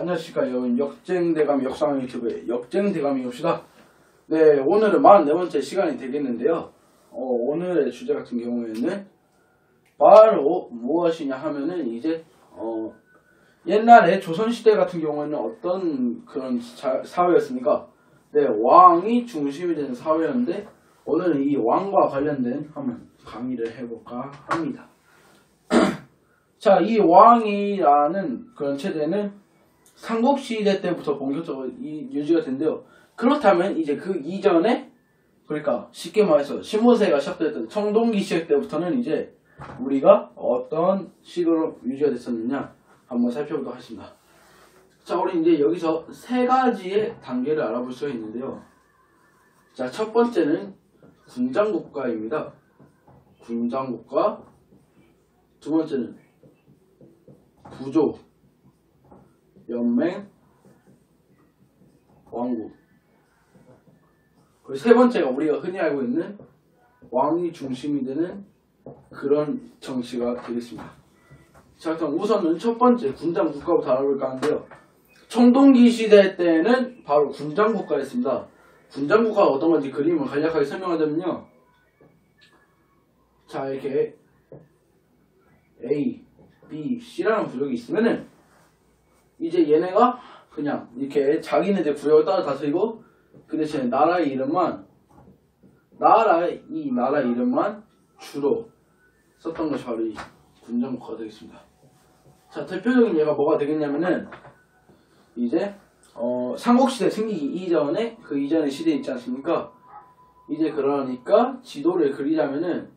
안녕하십니까. 여러분, 역쟁대감 역상 유튜브의 역쟁대감이 옵시다. 네, 오늘은 44번째 시간이 되겠는데요. 오늘의 주제 같은 경우에는 바로 무엇이냐 하면은 이제 옛날에 조선시대 같은 경우에는 어떤 그런 사회였습니까? 네, 왕이 중심이 되는 사회였는데 오늘은 이 왕과 관련된 한번 강의를 해볼까 합니다. 자, 이 왕이라는 그런 체제는 삼국시대 때부터 본격적으로 유지가 된대요. 그렇다면 이제 그 이전에, 그러니까 쉽게 말해서 신모세가 시작됐던 청동기 시대 때부터는 이제 우리가 어떤 식으로 유지가 됐었느냐 한번 살펴보도록 하겠습니다. 자, 우리 이제 여기서 세 가지의 단계를 알아볼 수 있는데요. 자, 첫 번째는 군장국가입니다. 군장국가. 두 번째는 부조, 연맹, 왕국. 그리고 세 번째가 우리가 흔히 알고 있는 왕이 중심이 되는 그런 정치가 되겠습니다. 자, 그럼 우선은 첫 번째 군장국가부터 알아볼까 하는데요. 청동기 시대 때는 바로 군장국가였습니다. 군장국가가 어떤 건지 그림을 간략하게 설명하자면요. 자, 이렇게 A, B, C라는 부족이 있으면은 이제 얘네가 그냥 이렇게 자기네들 구역을 따라 다스리고 그 대신에 나라의 이름만 주로 썼던 것이 바로 이 군장국가가 되겠습니다. 자, 대표적인 예가 뭐가 되겠냐면은 이제 삼국시대 생기기 이전에 그 이전의 시대에 있지 않습니까? 이제 그러니까 지도를 그리자면은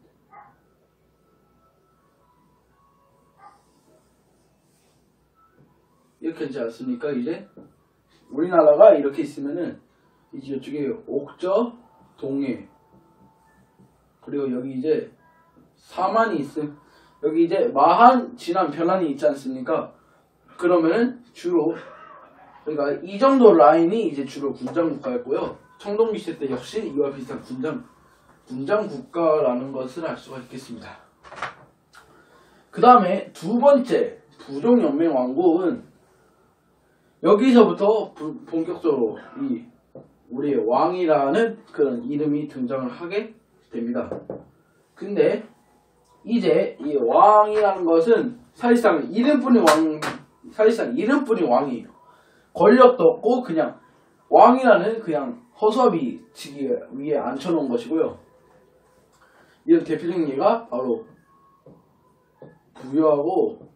이렇게 있지 않습니까? 이제 우리나라가 이렇게 있으면은 이제 이쪽에 옥저, 동해, 그리고 여기 이제 사만이 여기 이제 마한, 진안, 편안이 있지 않습니까? 그러면은 주로 그러니까 이 정도 라인이 이제 주로 군장국가였고요. 청동기 시대 때 역시 이와 비슷한 군장국가라는 것을 알 수가 있겠습니다. 그 다음에 두 번째 부종연맹왕국은 여기서부터 본격적으로 이 우리의 왕이라는 그런 이름이 등장을 하게 됩니다. 근데 이제 이 왕이라는 것은 사실상 이름뿐인 왕이에요. 권력도 없고 그냥 왕이라는 그냥 허수아비 지기 위에 앉혀놓은 것이고요. 이런 대표적인 예가 바로 부여하고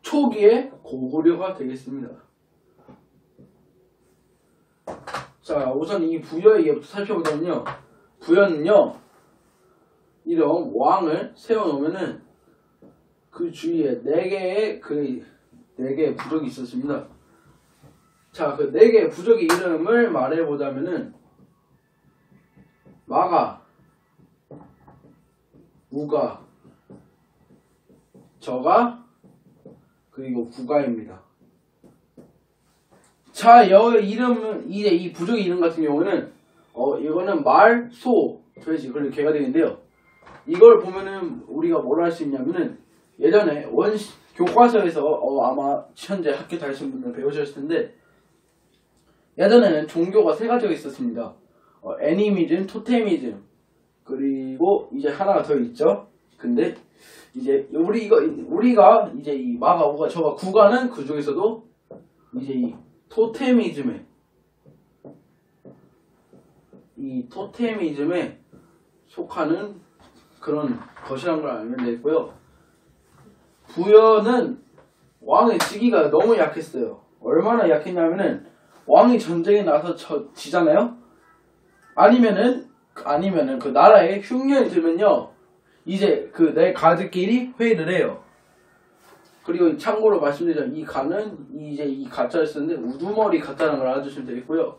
초기의 고구려가 되겠습니다. 자, 우선 이 부여의 예부터 살펴보자면요. 부여는요, 이런 왕을 세워놓으면은 그 주위에 4개의 부족이 있었습니다. 자, 그 4개의 부족의 이름을 말해보자면은 마가, 우가, 저가, 그리고 구가입니다. 자, 여기 이름은 이제 이 부족의 이름 같은 경우는 이거는 말, 소, 돼지, 그리고 개가 되는데요. 이걸 보면은 우리가 뭘 할 수 있냐면은 예전에 교과서에서 아마 현재 학교 다니시는 분들 배우셨을 텐데 예전에는 종교가 3가지가 있었습니다. 애니미즘, 토테미즘, 그리고 이제 하나가 더 있죠. 근데 이제 우리가 이제 이 마가, 우가, 저가, 구가는 그 중에서도 이제 이 토테미즘에 속하는 그런 것이라는 걸 알면 되고요. 부여는 왕의 직위가 너무 약했어요. 얼마나 약했냐면은 왕이 전쟁에 나서 지잖아요. 아니면은 그 나라에 흉년이 들면요, 이제 그 내 가드끼리 회의를 해요. 그리고 참고로 말씀드리자면 이 가는 이제 이 가짜를 쓰는데 우두머리 가짜라는 걸 알아주시면 되겠고요.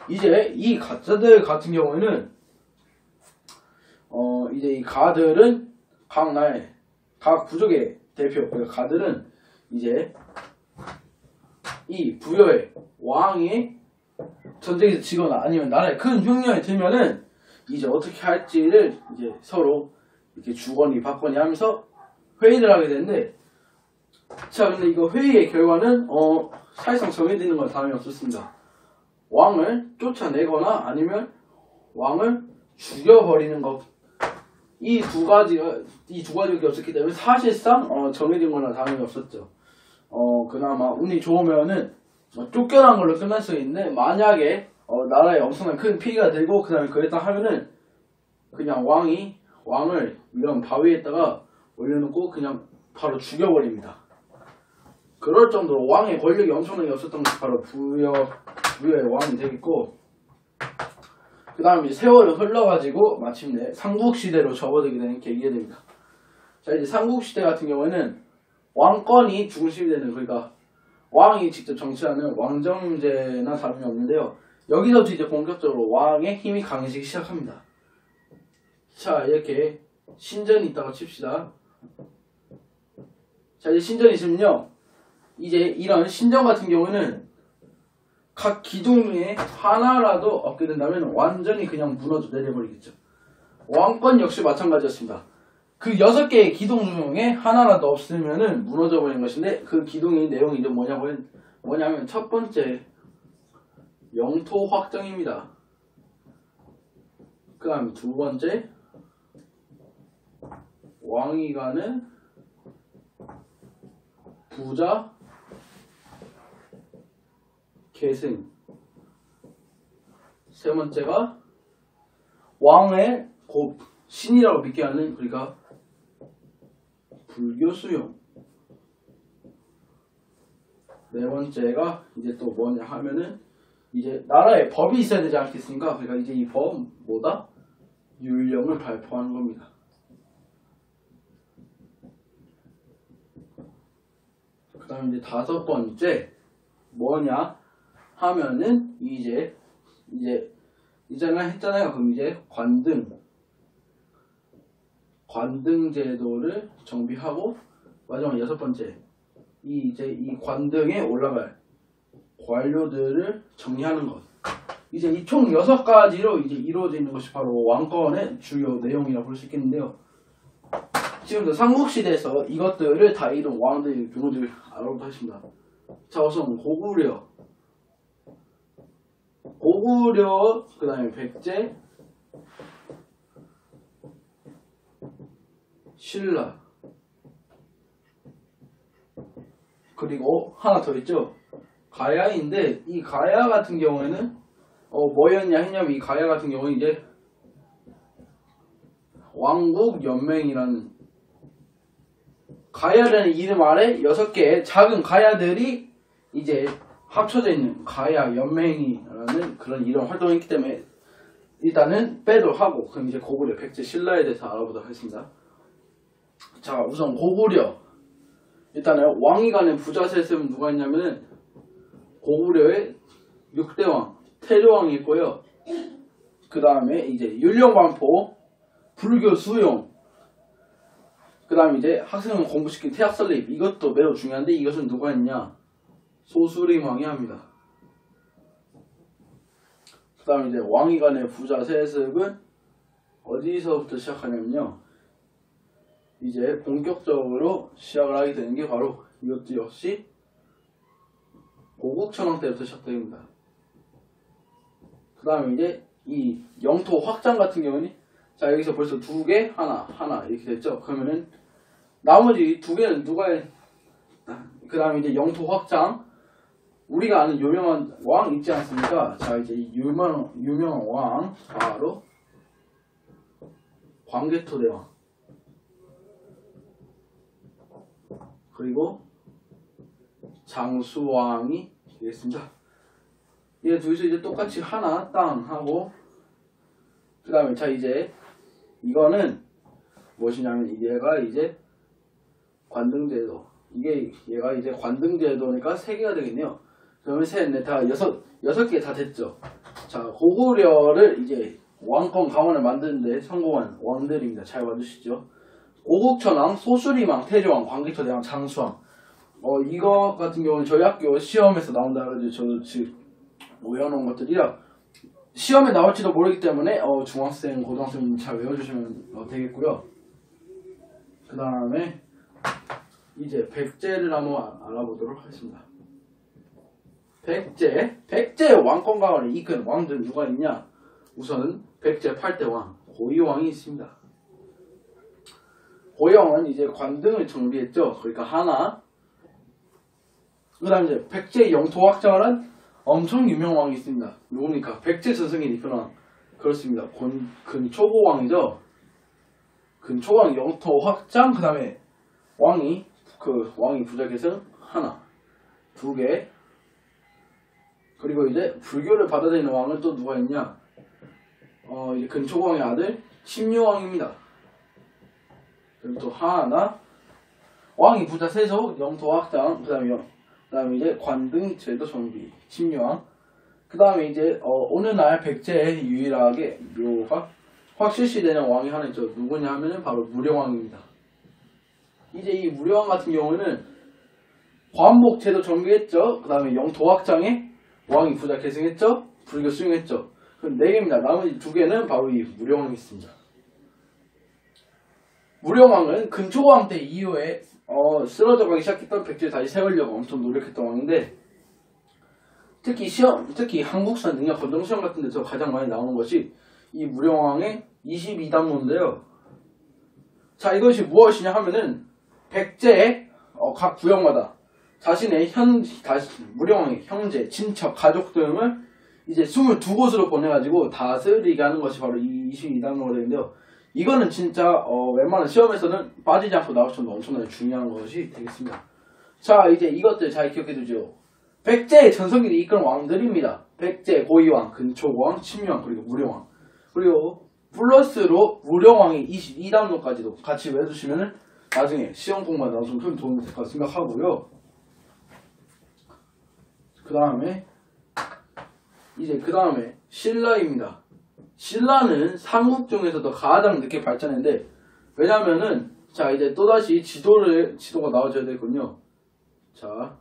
이제 이 가짜들 같은 경우에는 이제 이 가들은 각 부족의 대표, 그러니까 가들은 이제 이 부여의 왕이 전쟁에서 지거나 아니면 나라에 큰 흉년이 들면은 이제 어떻게 할지를 이제 서로 이렇게 주거니 받거니 하면서 회의를 하게 되는데 자, 근데 이거 회의의 결과는 사실상 정해지는 건 다름이 없었습니다. 왕을 쫓아내거나 아니면 왕을 죽여버리는 것. 이 두 가지밖에 없었기 때문에 사실상 정해진 거나 다름이 없었죠. 그나마 운이 좋으면은 쫓겨난 걸로 끝날 수 있는데, 만약에 나라에 엄청난 큰 피해가 되고 그 다음에 그랬다 하면은 그냥 왕을 이런 바위에다가 올려놓고 그냥 바로 죽여버립니다. 그럴 정도로 왕의 권력이 엄청나게 없었던 것이 바로 부여의 왕이 되겠고, 그 다음에 세월이 흘러가지고 마침내 삼국시대로 접어들게 되는 계기가 됩니다. 자, 이제 삼국시대 같은 경우에는 왕권이 중심이 되는, 그러니까 왕이 직접 정치하는 왕정제나 다름이 없는데요. 여기서부터 이제 본격적으로 왕의 힘이 강해지기 시작합니다. 자, 이렇게 신전이 있다고 칩시다. 자, 이제 신전이 있으면요, 이제 이런 신전 같은 경우는 각 기둥 중에 하나라도 없게 된다면 완전히 그냥 무너져 내려버리겠죠. 왕권 역시 마찬가지였습니다. 그 6개의 기둥 중에 하나라도 없으면은 무너져 버리는 것인데, 그 기둥의 내용이 이제 뭐냐면 첫 번째 영토 확정입니다. 그 다음 두 번째 왕이 가는 부자 계승. 세 번째가 왕의 곧 신이라고 믿게 하는, 그러니까 불교 수용. 네 번째가 이제 또 뭐냐 하면은 이제 나라에 법이 있어야 되지 않겠습니까? 그러니까 이제 이 법은 뭐다? 율령을 발표하는 겁니다. 그 다음에 이제 다섯 번째 뭐냐 하면은 이제는 했잖아요. 그럼 이제 관등 제도를 정비하고, 마지막 여섯 번째 이 관등에 올라갈 관료들을 정리하는 것. 이제 이 총 6가지로 이제 이루어져 있는 것이 바로 왕권의 주요 내용이라고 볼 수 있겠는데요. 지금도 삼국시대에서 이것들을 다 이룬 왕들의 경우들 알아보도록 하겠습니다. 자, 우선 고구려, 그 다음에 백제, 신라, 그리고 하나 더 있죠. 가야인데, 이 가야 같은 경우에는 뭐였냐 했냐면, 이 가야 같은 경우는 이제 왕국연맹이라는, 가야라는 이름 아래 6개의 작은 가야들이 이제 합쳐져 있는 가야 연맹이라는 그런 이런 활동을 했기 때문에 일단은 빼도록 하고, 그럼 이제 고구려, 백제, 신라에 대해서 알아보도록 하겠습니다. 자, 우선 고구려. 일단은 왕이 가는 부자 셋은 누가 있냐면은 고구려의 6대왕, 태조왕이 있고요. 그 다음에 이제 율령반포, 불교 수용, 그 다음에 이제 학생을 공부시킨 태학 설립. 이것도 매우 중요한데, 이것은 누가 했냐? 소수림왕이 합니다. 그 다음에 이제 왕이 간의 부자 세습은 어디서부터 시작하냐면요, 이제 본격적으로 시작을 하게 되는 게 바로 이것도 역시 고국천왕 때부터 시작됩니다. 그 다음에 이제 이 영토 확장 같은 경우는, 자, 여기서 벌써 2개, 하나 이렇게 됐죠. 그러면은 나머지 2개는 그 다음에 이제 영토 확장, 우리가 아는 유명한 왕 있지 않습니까? 자, 이제 유명한 왕 바로 광개토대왕, 그리고 장수왕이 되겠습니다. 얘 둘이서 이제 똑같이 하나 땅 하고, 그 다음에 자, 이제 이거는 무엇이냐면, 얘가 이제 관등제도, 얘가 이제 관등제도니까 3개가 되겠네요. 그러면 셋, 넷, 다 6개 다 됐죠. 자, 고구려를 이제 왕권 강원을 만드는데 성공한 왕들입니다. 잘 봐주시죠. 고국천왕, 소수림왕, 태조왕, 광개토대왕, 장수왕. 이거 같은 경우는 저희 학교 시험에서 나온다 그래가지고 저도 지금 외워놓은 것들이라 시험에 나올지도 모르기 때문에 중학생, 고등학생 잘 외워주시면 되겠고요. 그 다음에 이제 백제를 한번 알아보도록 하겠습니다. 백제의 왕권강화를 이끈 왕들은 누가 있냐? 우선은 백제 8대 왕 고이왕이 있습니다. 고이왕은 이제 관등을 정비했죠. 그러니까 하나. 그 다음에 이제 백제 영토 확장을 한 엄청 유명한 왕이 있습니다. 누굽니까? 백제 전성기에 이끈 왕. 그렇습니다. 근초고왕이죠. 근초고왕 영토 확장, 그 다음에 왕이 부자계승 하나, 두 개. 그리고 이제 불교를 받아들이는 왕은 또 누가 있냐? 이제 근초고왕의 아들 심유왕입니다. 그리고 또 하나, 왕이 부자 세속 영토 확장, 그 다음에 이제 관등 제도 정비 심유왕. 그 다음에 이제 오늘날 백제에 유일하게 묘가 확실시되는 왕이 하나 있죠. 누구냐 하면은 바로 무령왕입니다. 이제 이 무령왕 같은 경우는 관복 제도 정비했죠. 그 다음에 영토 확장에 왕이 부자 계승했죠. 불교 수용했죠. 그럼 4개입니다. 나머지 2개는 바로 이 무령왕이 있습니다. 무령왕은 근초고왕 때 이후에 쓰러져 가기 시작했던 백제를 다시 세우려고 엄청 노력했던 왕인데, 특히 한국사 능력 검정 시험 같은 데서 가장 많이 나오는 것이 이 무령왕의 22단문인데요. 자, 이것이 무엇이냐 하면은 백제의 각 구역마다 자신의 무령왕의 형제, 친척, 가족 등을 이제 22곳으로 보내가지고 다스리게 하는 것이 바로 이 22단문으로 되는데요. 이거는 진짜 웬만한 시험에서는 빠지지 않고 나올 정도로 엄청나게 중요한 것이 되겠습니다. 자, 이제 이것들 잘 기억해 두죠. 백제의 전성기를 이끈 왕들입니다. 백제 고이왕, 근초고왕, 심유왕, 그리고 무령왕. 그리고 플러스로 무령왕의 22단문까지도 같이 외워두시면은 나중에 시험 공부에 나와서 큰 도움이 될 거라 생각하고요. 그 다음에 신라입니다. 신라는 삼국 중에서도 가장 늦게 발전했는데, 왜냐면은 자, 이제 또다시 지도가 나와줘야 되겠군요. 자,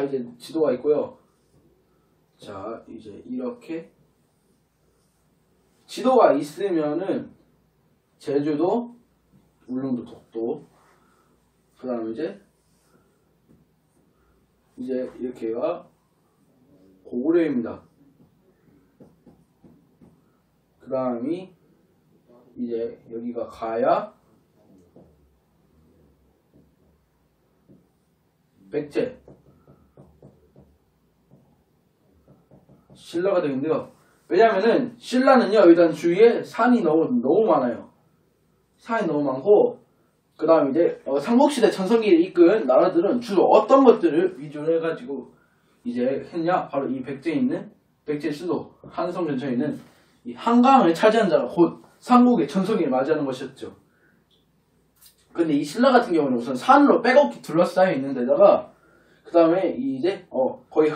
이제 지도가 있고요. 자, 이제 이렇게 지도가 있으면은 제주도, 울릉도, 독도, 그 다음에 이제 이렇게가 고구려입니다. 그 다음이 이제 여기가 가야, 백제, 신라가 되는데요. 왜냐면은 신라는요, 일단 주위에 산이 너무 많아요. 산이 너무 많고, 그 다음에 이제 삼국시대 전성기를 이끈 나라들은 주로 어떤 것들을 위주로 해가지고 이제 했냐? 바로 이 백제에 있는 백제 수도 한성 근처에 있는 이 한강을 차지한 자가 곧 삼국의 전성기를 맞이하는 것이었죠. 근데 이 신라 같은 경우는 우선 산으로 빼곡히 둘러싸여 있는 데다가, 그 다음에 이제 거의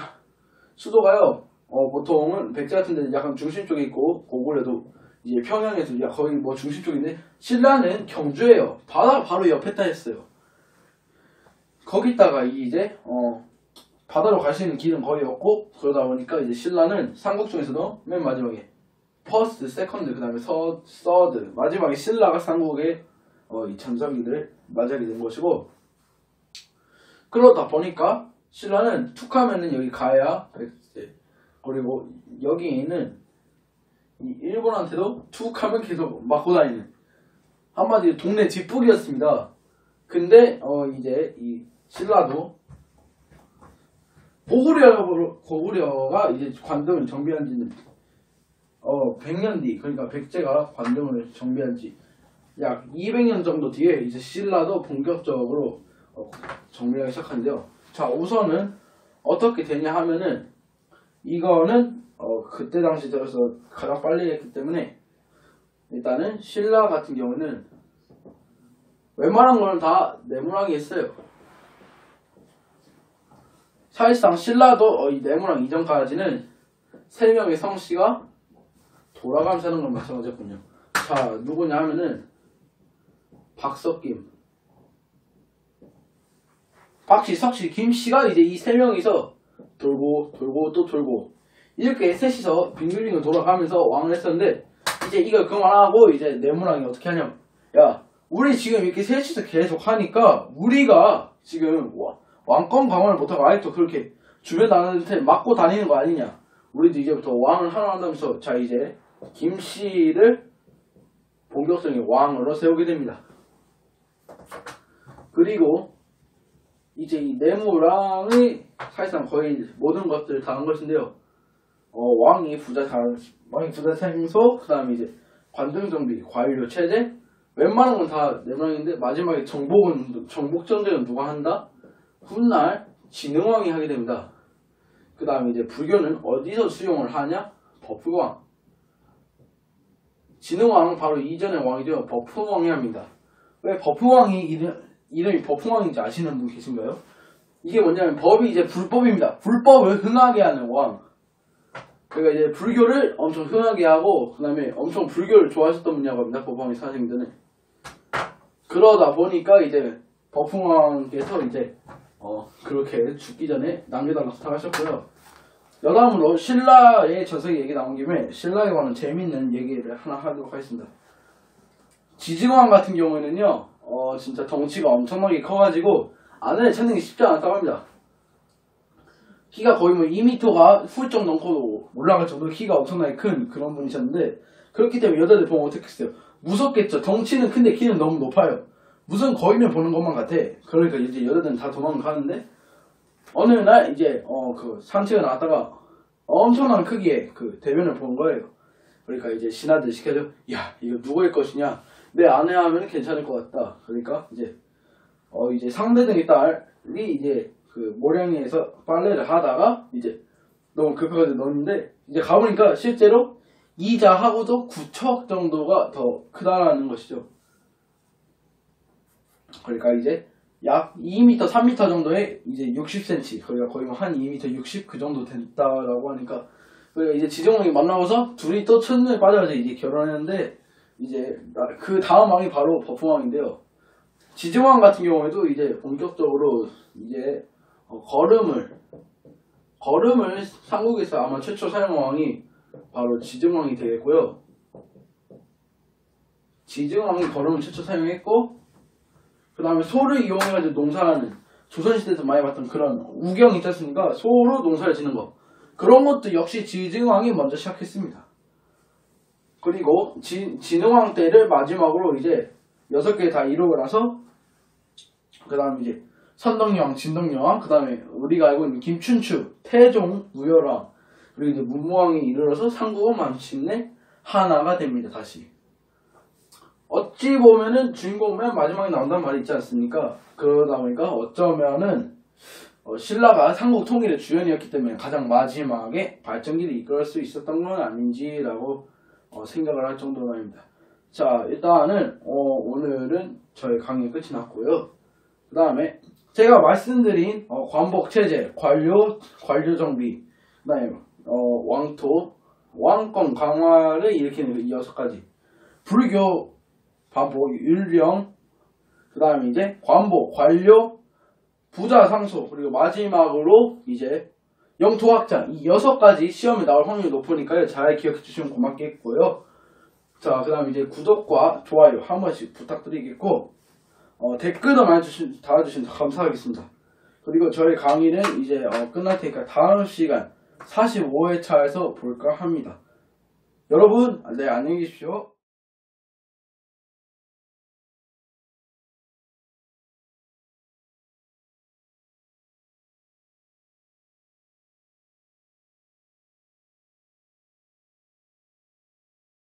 수도가요, 보통은 백제 같은 데는 약간 중심 쪽에 있고, 고구려도 이제 평양에서 거의 뭐 중심 쪽인데, 신라는 경주예요. 바로 옆에 다 했어요. 거기다가 이제 바다로 갈 수 있는 길은 거의 없고, 그러다 보니까 이제 신라는 삼국 중에서도 맨 마지막에 퍼스트, 세컨드, 그 다음에 서드, 마지막에 신라가 삼국의 이 전성기들을 맞이하게 된 것이고, 그러다 보니까 신라는 툭하면은 여기 가야 백제, 그리고 여기에는 이 일본한테도 툭하면 계속 맞고 다니는, 한마디로 동네 뒷북이었습니다. 근데 이제 이 신라도 고구려가 이제 관등을 정비한 지는 100년 뒤, 그러니까 백제가 관등을 정비한 지 약 200년 정도 뒤에 이제 신라도 본격적으로 정비하기 시작하는데요. 자, 우선은 어떻게 되냐 하면은, 이거는 그때 당시 들어서 가장 빨리 했기 때문에, 일단은 신라 같은 경우는 웬만한 거는 다 네모나게 했어요. 사실상 신라도 이 네모난 이전까지는 3명의 성씨가 돌아가면서 하는 건 마찬가지였군요. 자, 누구냐 하면은 박석김, 박씨, 석씨, 김씨가 이제 이 3명이서 돌고 또 돌고 이렇게 셋이서 빙글빙글 돌아가면서 왕을 했었는데, 이제 이거 그만하고 이제 네모랑이 어떻게 하냐면, 야, 우리 지금 이렇게 셋이서 계속 하니까 우리가 지금 왕권 강화를 못하고 아직도 그렇게 주변 나한테 맞고 다니는 거 아니냐. 우리도 이제부터 왕을 하나 한다면서, 자, 이제 김씨를 본격적인 왕으로 세우게 됩니다. 그리고 이제 이 네모랑이 사실상 거의 모든 것들을 다 한 것인데요. 왕이 부자 생소, 그 다음에 이제 관등정비, 관료 체제, 웬만한 건 다 네모랑인데 마지막에 정복 전쟁은 누가 한다? 훗날 진흥왕이 하게 됩니다. 그 다음에 이제 불교는 어디서 수용을 하냐? 버프왕. 진흥왕은 바로 이전의 왕이죠. 버프왕이 합니다. 왜 버프왕이 이름이 버프왕인지 아시는 분 계신가요? 이게 뭐냐면 법이 이제 불법입니다. 불법을 흥하게 하는 왕. 그러니까 이제 불교를 엄청 흥하게 하고, 그 다음에 엄청 불교를 좋아하셨던 분이라고 합니다. 버프왕이 사생 전에. 그러다 보니까 이제 버프왕께서 이제 그렇게 죽기 전에 남겨달라고 부탁하셨고요. 여담으로 신라의 저승 얘기 나온 김에 신라에 관한 재밌는 얘기를 하나 하도록 하겠습니다. 지증왕 같은 경우에는요, 진짜 덩치가 엄청나게 커가지고 안에 찾는 게 쉽지 않았다고 합니다. 키가 거의 뭐 2m가 훌쩍 넘고 올라갈 정도로 키가 엄청나게 큰 그런 분이셨는데, 그렇기 때문에 여자들 보면 어떻게 했어요? 무섭겠죠. 덩치는 큰데 키는 너무 높아요. 무슨 거인을 보는 것만 같아. 그러니까 이제 여자들은 다 도망가는데, 어느 날 이제 그 산책을 나왔다가 엄청난 크기의 그 대변을 본 거예요. 그러니까 이제 신하들 시켜줘. 야, 이거 누구의 것이냐? 내 아내 하면 괜찮을 것 같다. 그러니까 이제 이제 상대등의 딸이 이제 그 모량리에서 빨래를 하다가 이제 너무 급해가지고 넣었는데, 이제 가보니까 실제로 이자하고도 9척 정도가 더 크다라는 것이죠. 그러니까 이제 약 2m, 3m 정도의 이제 60cm, 그러니까 거의 한 2m 60 그 정도 된다라고 하니까, 그러니까 이제 지정왕이 만나고서 둘이 또 첫눈에 빠져서 이제 결혼했는데, 이제 그 다음 왕이 바로 버프왕인데요. 지정왕 같은 경우에도 이제 본격적으로 이제 걸음을 삼국에서 아마 최초 사용한 왕이 바로 지증왕이 되겠고요. 지증왕이 걸음을 최초 사용했고, 그 다음에 소를 이용해가지고 농사하는, 조선시대에서 많이 봤던 그런 우경 있지 않습니까? 소로 농사를 지는 거, 그런 것도 역시 지증왕이 먼저 시작했습니다. 그리고 진흥왕 때를 마지막으로 이제 6개 다 이루고 나서, 그 다음에 이제 선덕여왕, 진덕여왕, 그 다음에 우리가 알고 있는 김춘추, 태종, 우열왕, 그리고 이제 문무왕이 이르러서 삼국은 마침내 하나가 됩니다. 다시. 어찌 보면은 주인공 맨 마지막에 나온다는 말이 있지 않습니까? 그러다 보니까 어쩌면은 신라가 삼국 통일의 주연이었기 때문에 가장 마지막에 발전기를 이끌 수 있었던 건 아닌지라고 생각을 할 정도로 말입니다. 자, 일단은 오늘은 저의 강의 끝이 났고요. 그 다음에 제가 말씀드린 관복체제, 관료 정비, 그 다음에 왕토, 왕권 강화를 일으키는 이 6가지, 불교, 반복, 율령, 그 다음에 이제 관복, 관료, 부자 상소, 그리고 마지막으로 이제 영토 확장, 이 6가지 시험에 나올 확률이 높으니까요. 잘 기억해 주시면 고맙겠고요. 자, 그 다음에 이제 구독과 좋아요 한 번씩 부탁드리겠고, 댓글도 많이 달아주시면 감사하겠습니다. 그리고 저희 강의는 이제 끝날 테니까 다음 시간 45회차에서 볼까 합니다. 여러분, 네, 안녕히 계십시오.